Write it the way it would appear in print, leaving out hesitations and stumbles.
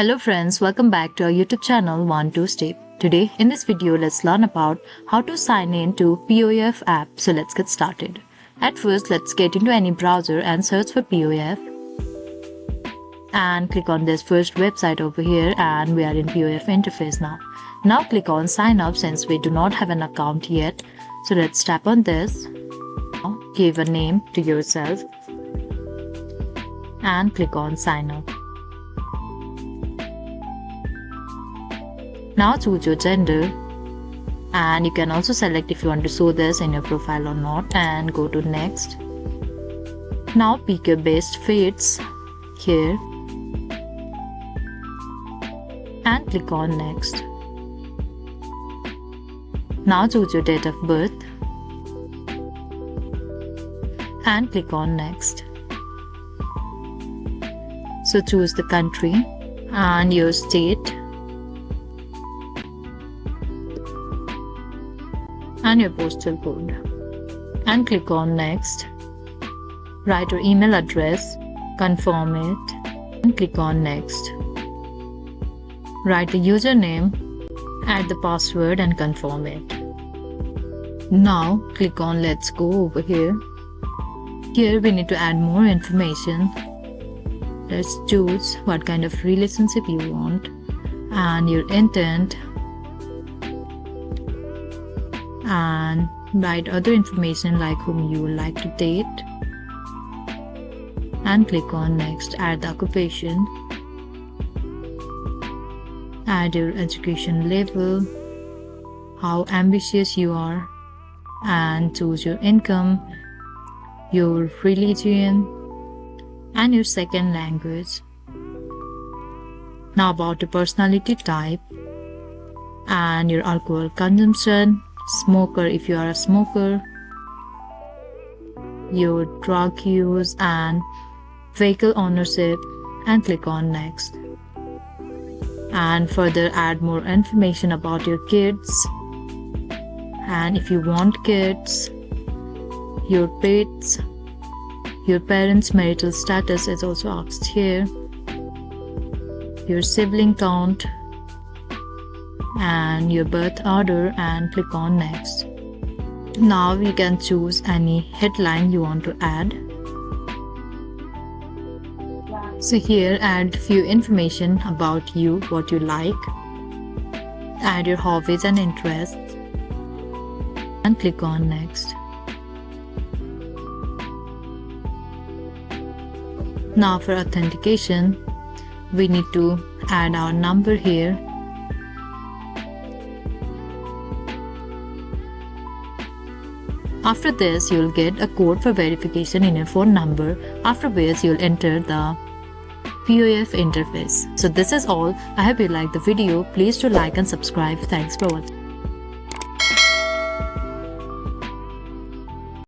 Hello friends, welcome back to our YouTube channel 1-2-Step. Today in this video let's learn about how to sign in to POF app. So let's get started. At first let's get into any browser and search for POF. And click on this first website over here and we are in POF interface now. Now click on sign up since we do not have an account yet. So let's tap on this. Now give a name to yourself and click on sign up. Now choose your gender and you can also select if you want to show this in your profile or not and go to next. Now pick your best fits here and click on next. Now choose your date of birth and click on next. So choose the country and your state and your postal code and click on next. Write your email address, confirm it and click on next. Write the username, add the password and confirm it. Now click on let's go over here. Here we need to add more information. Let's choose what kind of relationship you want and your intent and write other information like whom you would like to date and click on next. Add the occupation, add your education level, how ambitious you are and choose your income, your religion and your second language. Now about your personality type and your alcohol consumption, smoker if you are a smoker, your drug use and vehicle ownership and click on next. And further add more information about your kids and if you want kids, your pets, your parents' marital status is also asked here, your sibling count and your birth order and click on next. Now you can choose any headline you want to add. So here add few information about you, what you like, add your hobbies and interests and click on next. Now for authentication we need to add our number here. After this, you'll get a code for verification in your phone number, after which you'll enter the POF interface. So this is all. I hope you liked the video. Please do like and subscribe. Thanks for watching.